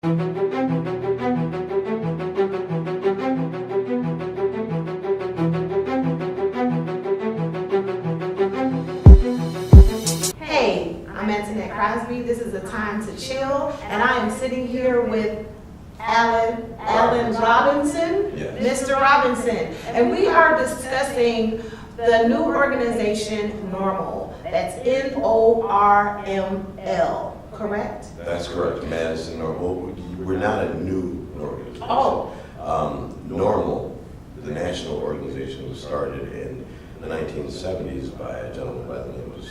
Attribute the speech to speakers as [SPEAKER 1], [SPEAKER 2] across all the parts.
[SPEAKER 1] Hey, I'm Antonette Crosby. This is a time to chill, and I am sitting here with Alan Robinson,
[SPEAKER 2] Yes.
[SPEAKER 1] Mr. Robinson, and we are discussing the new organization Norml. That's Norml, correct?
[SPEAKER 2] That's correct, Madison Norml. We're not a new organization.
[SPEAKER 1] Oh.
[SPEAKER 2] Norml, the national organization, was started in the 1970s by a gentleman by the name of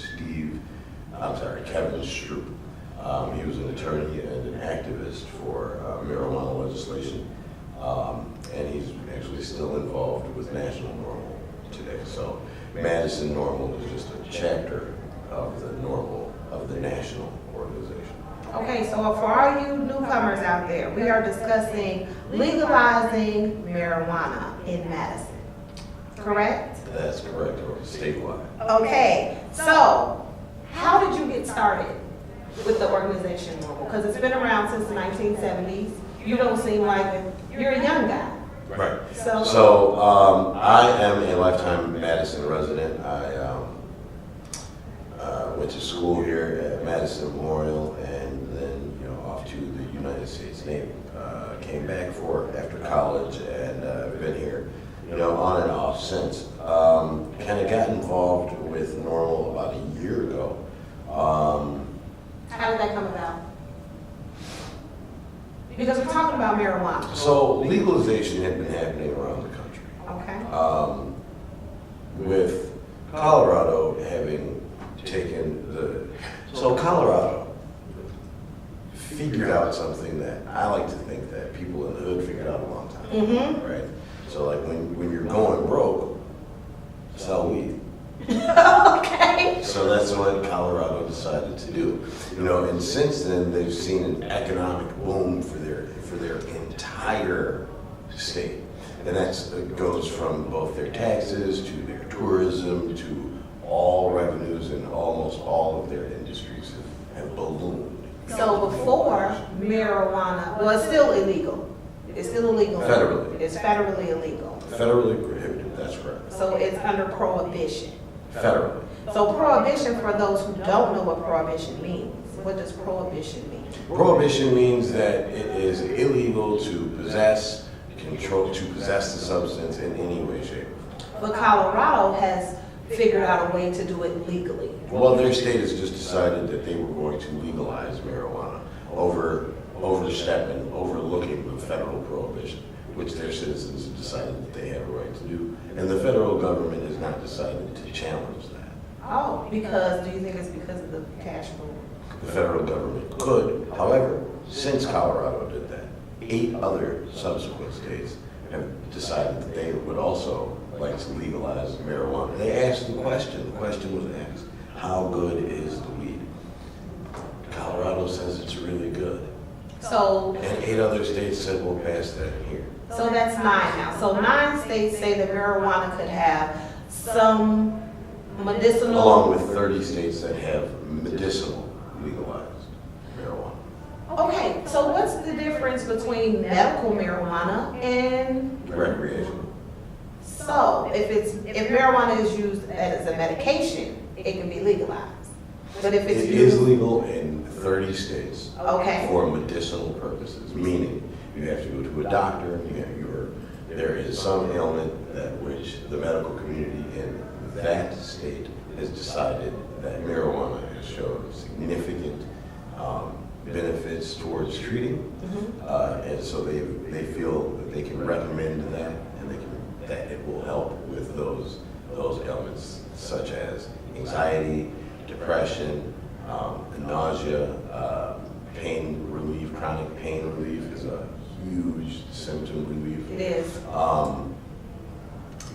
[SPEAKER 2] Kevin Stroop. He was an attorney and an activist for marijuana legislation, and he's actually still involved with National Norml today. So Madison Norml is just a chapter of the national organization.
[SPEAKER 1] Okay, so for all you newcomers out there, we are discussing legalizing marijuana in Madison, correct?
[SPEAKER 2] That's correct, or statewide.
[SPEAKER 1] Okay, so how did you get started with the organization Norml? Because it's been around since the 1970s. You don't seem like you're a young guy.
[SPEAKER 2] Right.
[SPEAKER 1] So
[SPEAKER 2] I am a lifetime Madison resident. I went to school here at Madison Memorial, and then off to the United States Navy. Came back after college, and I've been here on and off since. Kind of got involved with Norml about a year ago.
[SPEAKER 1] how did that come about? Because we're talking about marijuana.
[SPEAKER 2] So legalization had been happening around the country.
[SPEAKER 1] Okay.
[SPEAKER 2] With Colorado having taken Colorado figured out something that I like to think that people in the hood figured out a long time ago,
[SPEAKER 1] Mm-hmm.
[SPEAKER 2] right? So like when you're going broke, sell weed.
[SPEAKER 1] Okay.
[SPEAKER 2] So that's what Colorado decided to do. And since then they've seen an economic boom for their entire state. And that goes from both their taxes to their tourism to all revenues, and almost all of their industries have ballooned.
[SPEAKER 1] So before marijuana, well, it's still illegal. It's still illegal.
[SPEAKER 2] Federally.
[SPEAKER 1] It's federally illegal.
[SPEAKER 2] Federally prohibited, that's correct.
[SPEAKER 1] So it's under prohibition.
[SPEAKER 2] Federally.
[SPEAKER 1] So prohibition, for those who don't know what prohibition means, what does prohibition mean?
[SPEAKER 2] Prohibition means that it is illegal to possess the substance in any way, shape, or form.
[SPEAKER 1] But Colorado has figured out a way to do it legally.
[SPEAKER 2] Well, their state has just decided that they were going to legalize marijuana, overlooking the federal prohibition, which their citizens have decided that they have a right to do. And the federal government has not decided to challenge that.
[SPEAKER 1] Oh, because, do you think it's because of the cash flow?
[SPEAKER 2] The federal government could. However, since Colorado did that, 8 other subsequent states have decided that they would also like to legalize marijuana. They asked the question was asked, how good is the weed? Colorado says it's really good.
[SPEAKER 1] So,
[SPEAKER 2] And 8 other states said we'll pass that here.
[SPEAKER 1] so that's 9 now. So 9 states say that marijuana could have some medicinal.
[SPEAKER 2] Along with 30 states that have medicinal legalized marijuana.
[SPEAKER 1] Okay, so what's the difference between medical marijuana and,
[SPEAKER 2] Recreational.
[SPEAKER 1] so if marijuana is used as a medication, it can be legalized. But if it's
[SPEAKER 2] It
[SPEAKER 1] used.
[SPEAKER 2] is legal in 30 states
[SPEAKER 1] Okay.
[SPEAKER 2] for medicinal purposes, meaning you have to go to a doctor, there is some ailment which the medical community in that state has decided that marijuana has shown significant benefits towards treating, and so they feel that they can recommend that, and that it will help with those ailments such as anxiety, depression, nausea, pain relief. Chronic pain relief is a huge symptom relief.
[SPEAKER 1] It is.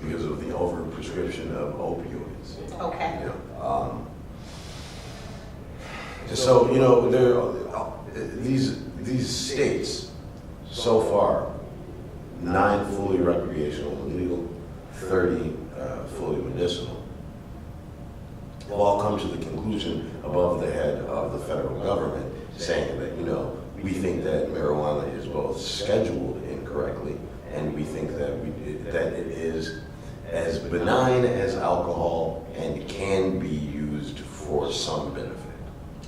[SPEAKER 2] Because of the overprescription of opioids.
[SPEAKER 1] Okay.
[SPEAKER 2] So these states so far, 9 fully recreational and legal, 30 fully medicinal, will all come to the conclusion above the head of the federal government saying that we think that marijuana is both scheduled incorrectly, and we think that that it is as benign as alcohol and can be used for some benefit.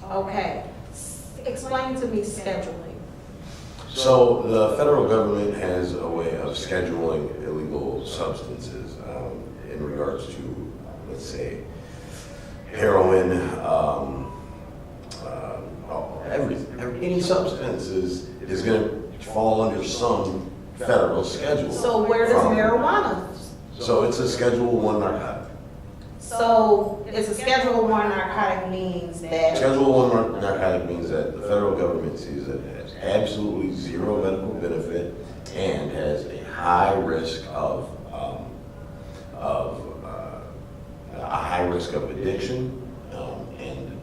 [SPEAKER 1] Okay. Explain to me scheduling.
[SPEAKER 2] So the federal government has a way of scheduling illegal substances in regards to, let's say, heroin, any substance is going to fall under some federal schedule.
[SPEAKER 1] So where does marijuana?
[SPEAKER 2] So it's a Schedule I narcotic.
[SPEAKER 1] So it's a Schedule I narcotic means that.
[SPEAKER 2] Schedule I narcotic means that the federal government sees it as absolutely zero medical benefit and has a high risk of addiction and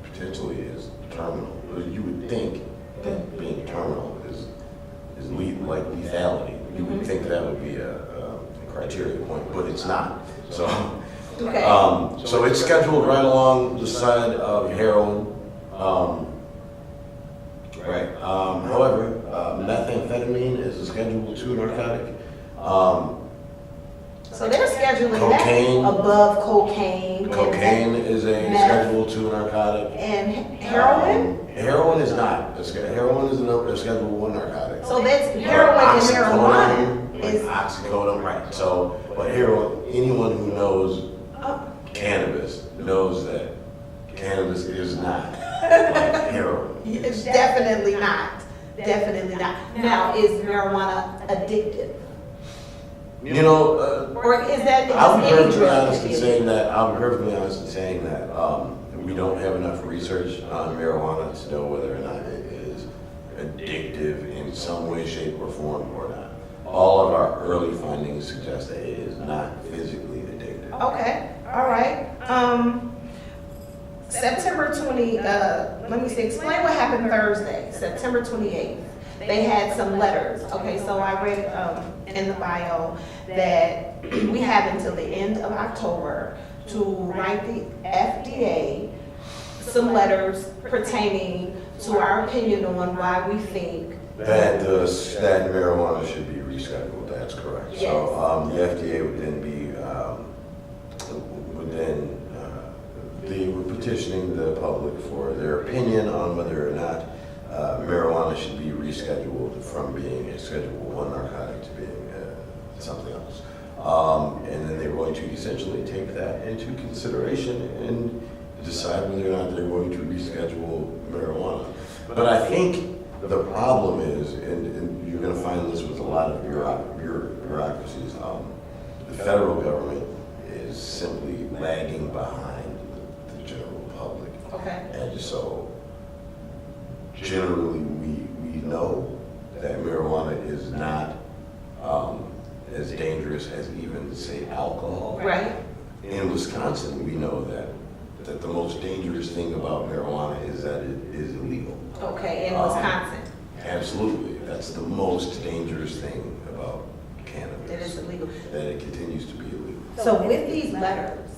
[SPEAKER 2] potentially is terminal. You would think that being terminal is like lethality. You would think that would be a criteria point, but it's not. So.
[SPEAKER 1] Okay.
[SPEAKER 2] So it's scheduled right along the side of heroin. Right. However, methamphetamine is a Schedule II narcotic.
[SPEAKER 1] So they're scheduling
[SPEAKER 2] Cocaine.
[SPEAKER 1] that above cocaine.
[SPEAKER 2] Cocaine is a Schedule II narcotic.
[SPEAKER 1] And heroin?
[SPEAKER 2] Heroin is not. Heroin is a Schedule I narcotic.
[SPEAKER 1] So that's heroin and marijuana
[SPEAKER 2] Like
[SPEAKER 1] is.
[SPEAKER 2] oxycodone, right? So, but heroin. Anyone who knows cannabis knows that cannabis is not like heroin.
[SPEAKER 1] It's definitely not. Definitely not. Now, is marijuana addictive?
[SPEAKER 2] You know,
[SPEAKER 1] Or is that
[SPEAKER 2] I'll be
[SPEAKER 1] just any
[SPEAKER 2] perfectly
[SPEAKER 1] drug?
[SPEAKER 2] honest in saying that. I'll be perfectly honest in saying that we don't have enough research on marijuana to know whether or not it is addictive in some way, shape, or form or not. All of our early findings suggest that it is not physically addictive.
[SPEAKER 1] Okay, all right. September 20, let me see, explain what happened Thursday, September 28th. They had some letters. Okay, so I read in the bio that we have until the end of October to write the FDA some letters pertaining to our opinion on why we think
[SPEAKER 2] That marijuana should be rescheduled. That's correct.
[SPEAKER 1] Yes.
[SPEAKER 2] So the FDA would then they were petitioning the public for their opinion on whether or not marijuana should be rescheduled from being a Schedule I narcotic to being something else. And then they're going to essentially take that into consideration and decide whether or not they're going to reschedule marijuana. But I think the problem is, and you're going to find this with a lot of bureaucracies, the federal government is simply lagging behind the general public.
[SPEAKER 1] Okay.
[SPEAKER 2] And so generally we know that marijuana is not as dangerous as even, say, alcohol.
[SPEAKER 1] Right.
[SPEAKER 2] In Wisconsin, we know that the most dangerous thing about marijuana is that it is illegal.
[SPEAKER 1] Okay, in Wisconsin.
[SPEAKER 2] Absolutely. That's the most dangerous thing about cannabis.
[SPEAKER 1] It is illegal.
[SPEAKER 2] That it continues to be illegal.
[SPEAKER 1] So with these letters,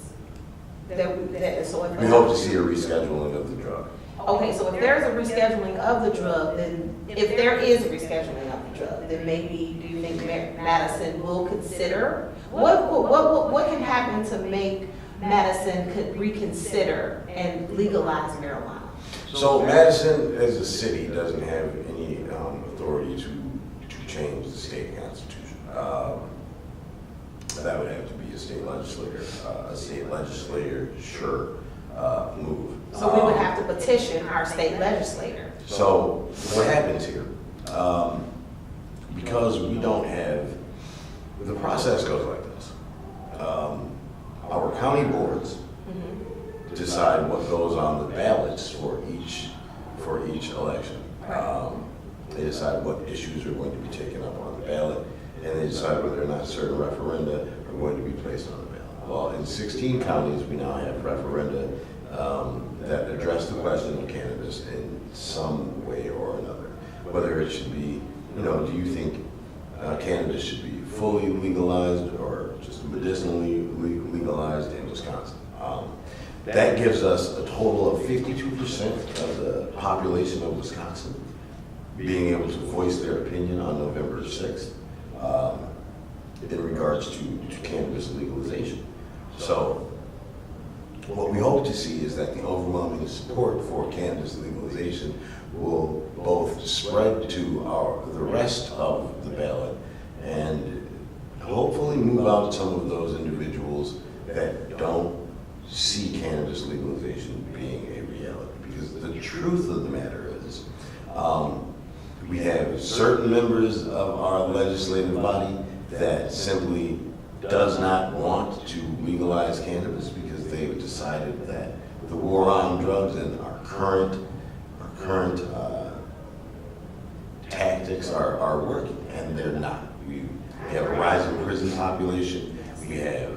[SPEAKER 2] We hope to see a rescheduling of the drug.
[SPEAKER 1] okay, so if there's a rescheduling of the drug, then if there is a rescheduling of the drug, then maybe do you think Madison will consider? What can happen to make Madison could reconsider and legalize marijuana?
[SPEAKER 2] So Madison, as a city, doesn't have any authority to change the state constitution. That would have to be a state legislature. Sure, move.
[SPEAKER 1] So we would have to petition our state legislator.
[SPEAKER 2] So what happens here? Because we don't have, the process goes like this. Our county boards decide what goes on the ballots for each election. They decide what issues are going to be taken up on the ballot, and they decide whether or not certain referenda are going to be placed on the ballot. Well, in 16 counties, we now have referenda that address the question of cannabis in some way or another. Whether it should be, do you think cannabis should be fully legalized or just medicinally legalized in Wisconsin? That gives us a total of 52% of the population of Wisconsin being able to voice their opinion on November 6th in regards to cannabis legalization. So what we hope to see is that the overwhelming support for cannabis legalization will both spread to the rest of the ballot and hopefully move out some of those individuals that don't see cannabis legalization being a reality. Because the truth of the matter is, we have certain members of our legislative body that simply does not want to legalize cannabis because they've decided that the war on drugs and our current tactics are working, and they're not. We have a rising prison population. We have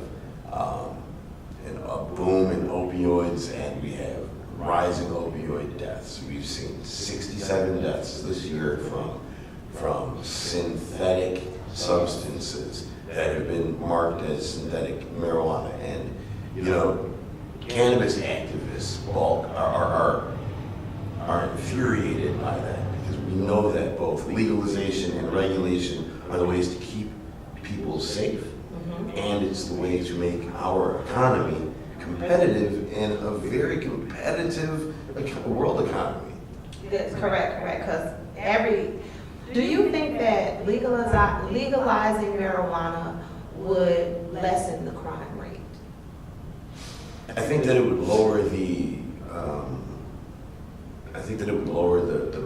[SPEAKER 2] a boom in opioids, and we have rising opioid deaths. We've seen 67 deaths this year from synthetic substances that have been marked as synthetic marijuana. And, you know, cannabis activists are infuriated by that because we know that both legalization and regulation are the ways to keep people safe, and it's the way to make our economy competitive in a very competitive world economy.
[SPEAKER 1] That's correct, because do you think that legalizing marijuana would lessen the crime rate?
[SPEAKER 2] I think that it would lower the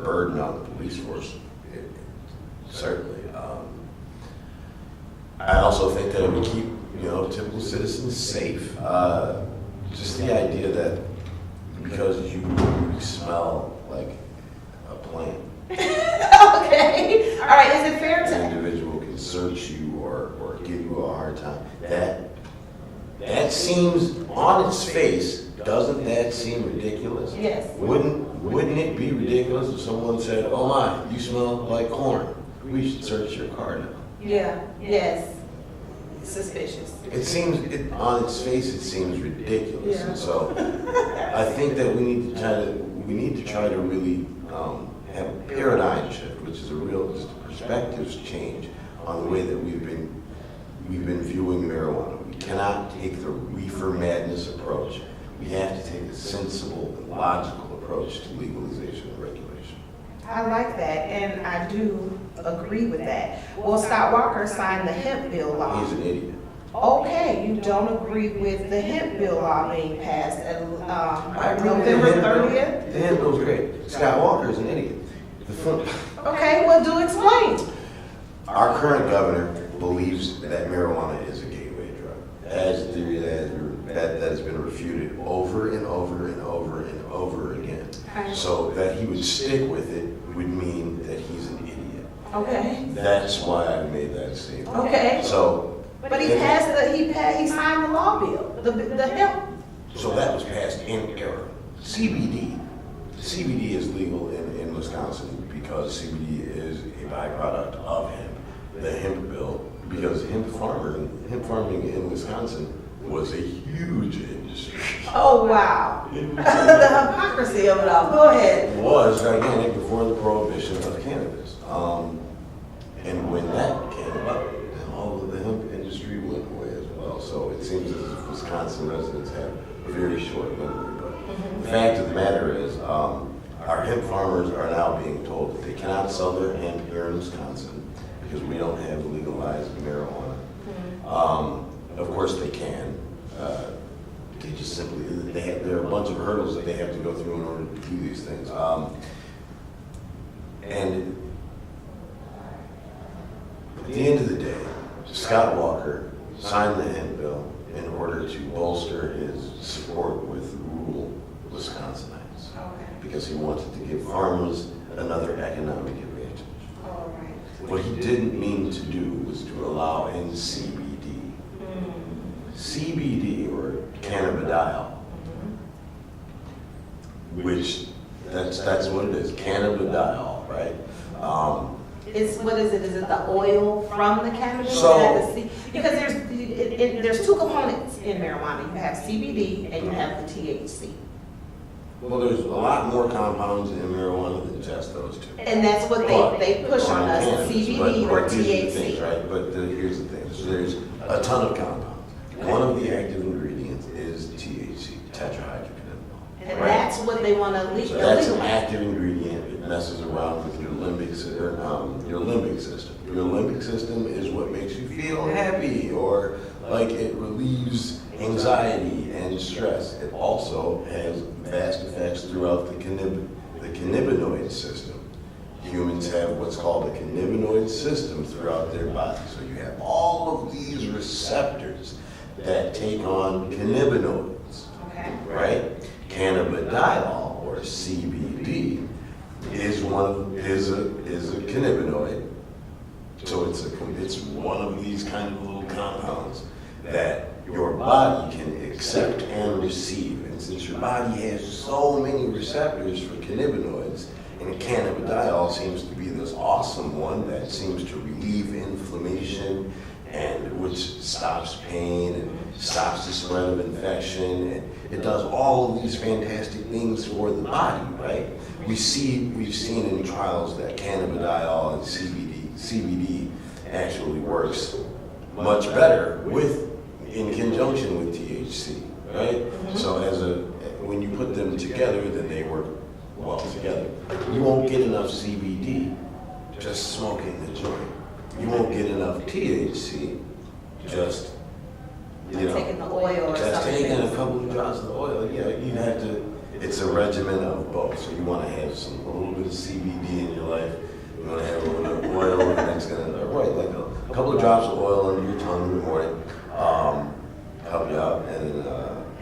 [SPEAKER 2] burden on the police force. Certainly. I also think that it would keep, typical citizens safe. Just the idea that because you smell like a plant,
[SPEAKER 1] okay. All right. Is it fair to
[SPEAKER 2] an individual can search you or give you a hard time? That seems on its face. Doesn't that seem ridiculous?
[SPEAKER 1] Yes.
[SPEAKER 2] Wouldn't it be ridiculous if someone said, "Oh my, you smell like corn. We should search your car now"?
[SPEAKER 1] Yeah. Yes. Suspicious.
[SPEAKER 2] On its face, it seems ridiculous.
[SPEAKER 1] Yeah.
[SPEAKER 2] And so I think that we need to try to really have a paradigm shift, which is just a perspective change on the way that we've been viewing marijuana. We cannot take the reefer madness approach. We have to take a sensible and logical approach to legalization and regulation.
[SPEAKER 1] I like that, and I do agree with that. Well, Scott Walker signed the hemp bill law.
[SPEAKER 2] He's an idiot.
[SPEAKER 1] Okay, you don't agree with the hemp bill law being passed at
[SPEAKER 2] I agree with
[SPEAKER 1] November
[SPEAKER 2] the hemp bill.
[SPEAKER 1] 30th?
[SPEAKER 2] The hemp bill's great. Scott Walker is an idiot.
[SPEAKER 1] Okay, well, do explain.
[SPEAKER 2] Our current governor believes that marijuana is a gateway drug. That is a theory that has been refuted over and over and over and over again.
[SPEAKER 1] Okay.
[SPEAKER 2] So that he would stick with it would mean that he's an idiot.
[SPEAKER 1] Okay.
[SPEAKER 2] That's why I made that statement.
[SPEAKER 1] Okay.
[SPEAKER 2] So,
[SPEAKER 1] but he signed the law bill, the hemp.
[SPEAKER 2] So that was passed in error. CBD is legal in Wisconsin because CBD is a byproduct of hemp. The hemp bill, because hemp farming in Wisconsin was a huge industry.
[SPEAKER 1] Oh, wow. The hypocrisy of it all. Go ahead.
[SPEAKER 2] It was gigantic before the prohibition of cannabis. And when that came about, all of the hemp industry went away as well. So it seems as if Wisconsin residents have a very short memory. But the fact of the matter is, our hemp farmers are now being told that they cannot sell their hemp here in Wisconsin because we don't have legalized marijuana. Of course they can. They just simply, there are a bunch of hurdles that they have to go through in order to do these things. And at the end of the day, Scott Walker signed the hemp bill in order to bolster his support with rural Wisconsinites.
[SPEAKER 1] Okay.
[SPEAKER 2] Because he wanted to give farmers another economic advantage.
[SPEAKER 1] All right.
[SPEAKER 2] What he didn't mean to do was to allow in CBD. CBD, or cannabidiol, which that's what it is, cannabidiol, right?
[SPEAKER 1] What is it? Is it the oil from the cannabis?
[SPEAKER 2] So-
[SPEAKER 1] Because there's two components in marijuana. You have CBD and you have the THC.
[SPEAKER 2] Well, there's a lot more compounds in marijuana than just those two.
[SPEAKER 1] And that's what they push on us, CBD or
[SPEAKER 2] But here's the
[SPEAKER 1] THC.
[SPEAKER 2] thing, right? But here's the thing, so there's a ton of compounds. One of the active ingredients is THC, tetrahydrocannabinol.
[SPEAKER 1] And
[SPEAKER 2] right?
[SPEAKER 1] that's what they want to
[SPEAKER 2] So that's an
[SPEAKER 1] legalize.
[SPEAKER 2] active ingredient. It messes around with your limbic system. Your limbic system is what makes you feel happy, or like it relieves anxiety and stress. It also has vast effects throughout the cannabinoid system. Humans have what's called a cannabinoid system throughout their body. So you have all of these receptors that take on cannabinoids,
[SPEAKER 1] Okay.
[SPEAKER 2] right? Cannabidiol, or CBD, is a cannabinoid. So it's one of these kind of little compounds that your body can accept and receive. And since your body has so many receptors for cannabinoids, and cannabidiol seems to be this awesome one that seems to relieve inflammation, and which stops pain and stops the spread of infection, and it does all of these fantastic things for the body, right? We've seen in trials that cannabidiol and CBD actually works much better in conjunction with THC, right?
[SPEAKER 1] Mm-hmm.
[SPEAKER 2] So when you put them together, then they work well together. You won't get enough CBD just smoking the joint. You won't get enough THC just
[SPEAKER 1] Taking the oil or
[SPEAKER 2] just
[SPEAKER 1] something.
[SPEAKER 2] taking a couple of drops of oil. Yeah, you have to. It's a regimen of both. So you want to have a little bit of CBD in your life. You want to have a little bit of oil, and that's gonna like a couple of drops of oil under your tongue in the morning. Help you out, and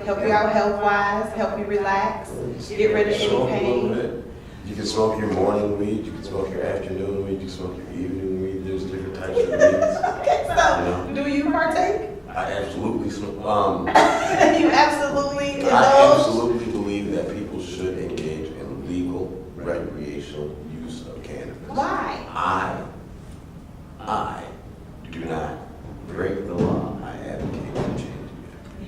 [SPEAKER 1] Help you out health-wise, help you relax, get rid of any
[SPEAKER 2] smoke a little
[SPEAKER 1] pain.
[SPEAKER 2] bit. You can smoke your morning weed. You can smoke your afternoon weed. You can smoke your evening weed. There's different types of weeds.
[SPEAKER 1] Okay, so, do you partake?
[SPEAKER 2] I absolutely smoke.
[SPEAKER 1] You absolutely
[SPEAKER 2] I
[SPEAKER 1] indulge?
[SPEAKER 2] absolutely believe that people should engage in legal recreational use of cannabis.
[SPEAKER 1] Why?
[SPEAKER 2] I do not break the law. I advocate for changing it.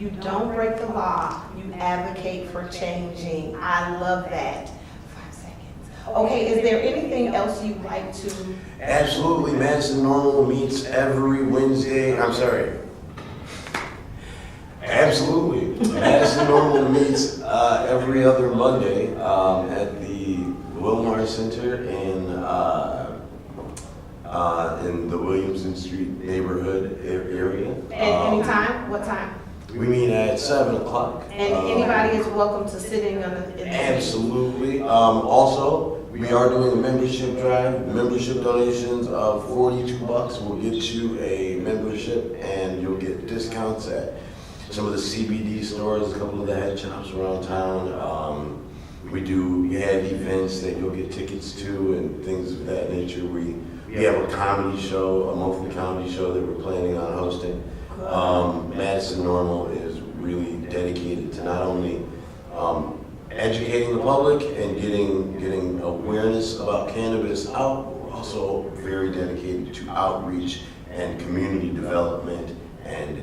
[SPEAKER 1] You don't break the law, you advocate for changing. I love that. 5 seconds. Okay, is there anything else you'd like to?
[SPEAKER 2] Absolutely. Madison Norml meets every Wednesday. I'm sorry. Absolutely. Madison Norml meets every other Monday at the Wilmar Center in the Williamson Street neighborhood area.
[SPEAKER 1] And any time? What time?
[SPEAKER 2] We meet at 7 o'clock.
[SPEAKER 1] And anybody is welcome to sit in the
[SPEAKER 2] Absolutely. Also, we are doing a membership drive. Membership donations of $42 will get you a membership, and you'll get discounts at some of the CBD stores, a couple of the head shops around town. We have events that you'll get tickets to and things of that nature. We have a comedy show, a monthly comedy show that we're planning on hosting. Madison Norml is really dedicated to not only educating the public and getting awareness about cannabis out, we're also very dedicated to outreach and community development and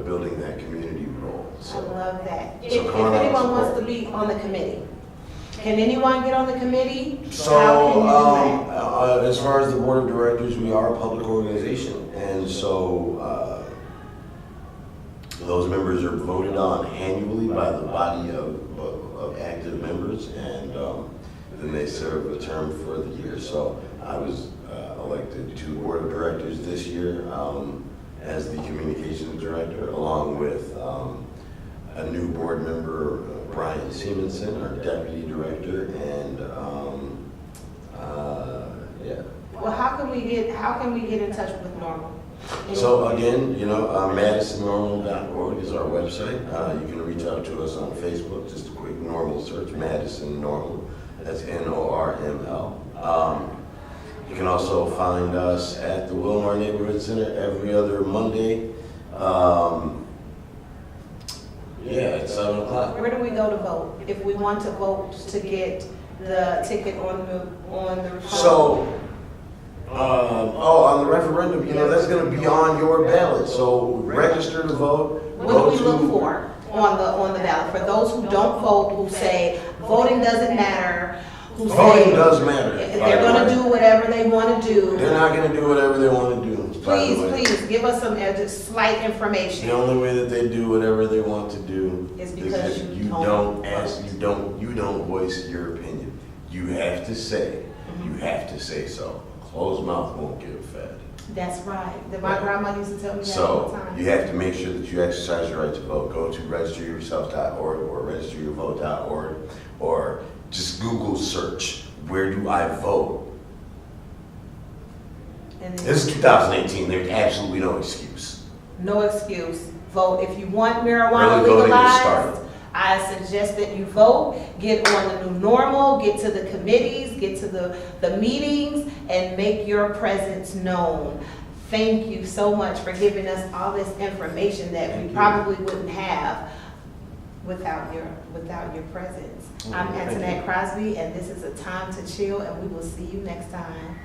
[SPEAKER 2] building that community role.
[SPEAKER 1] I
[SPEAKER 2] So,
[SPEAKER 1] love that. If
[SPEAKER 2] come on out and
[SPEAKER 1] anyone wants
[SPEAKER 2] support.
[SPEAKER 1] to be on the committee, can anyone get on the committee?
[SPEAKER 2] So,
[SPEAKER 1] How can you do that?
[SPEAKER 2] as far as the board of directors, we are a public organization, and so those members are voted on annually by the body of active members, and then they serve a term for the year. So I was elected to the board of directors this year as the communications director, along with a new board member, Brian Simonson, our deputy director, and yeah.
[SPEAKER 1] Well, how can we get in touch with Norml?
[SPEAKER 2] So again, MadisonNorml.org is our website. You can reach out to us on Facebook, just a quick Norml search, Madison Norml. That's Norml. You can also find us at the Wilmar Neighborhood Center every other Monday. At 7 o'clock.
[SPEAKER 1] Where do we go to vote if we want to vote to get the ticket on the referendum?
[SPEAKER 2] So, on the referendum, that's going to be on your ballot. So register to vote.
[SPEAKER 1] What do we look for? on the ballot. For those who don't vote, who say voting doesn't matter, who
[SPEAKER 2] Voting
[SPEAKER 1] say
[SPEAKER 2] does matter.
[SPEAKER 1] they're gonna do whatever they wanna do.
[SPEAKER 2] They're not gonna do whatever they wanna do. by the way.
[SPEAKER 1] Please give us some just slight information.
[SPEAKER 2] The only way that they do whatever they want to do
[SPEAKER 1] Is
[SPEAKER 2] is
[SPEAKER 1] because
[SPEAKER 2] if
[SPEAKER 1] you
[SPEAKER 2] you
[SPEAKER 1] don't
[SPEAKER 2] don't
[SPEAKER 1] vote.
[SPEAKER 2] ask, you don't voice your opinion. You have to say, you have to say so. A closed mouth won't get fed.
[SPEAKER 1] That's right. My grandma used to tell me that all the
[SPEAKER 2] So
[SPEAKER 1] time.
[SPEAKER 2] you have to make sure that you exercise your right to vote. Go to registeryourself.org or registeryourvote.org or just Google search, where do I vote?
[SPEAKER 1] And then-
[SPEAKER 2] This is 2018, there's absolutely no excuse.
[SPEAKER 1] No excuse. Vote. If you want marijuana
[SPEAKER 2] Early voting is
[SPEAKER 1] legalized,
[SPEAKER 2] started.
[SPEAKER 1] I suggest that you vote, get on the new normal, get to the committees, get to the meetings, and make your presence known. Thank you so much for giving us all this information that
[SPEAKER 2] Thank
[SPEAKER 1] we
[SPEAKER 2] you.
[SPEAKER 1] probably wouldn't have without your presence. I'm
[SPEAKER 2] Thank
[SPEAKER 1] Antonette
[SPEAKER 2] you.
[SPEAKER 1] Crosby, and this is A Time to Chill, and we will see you next time.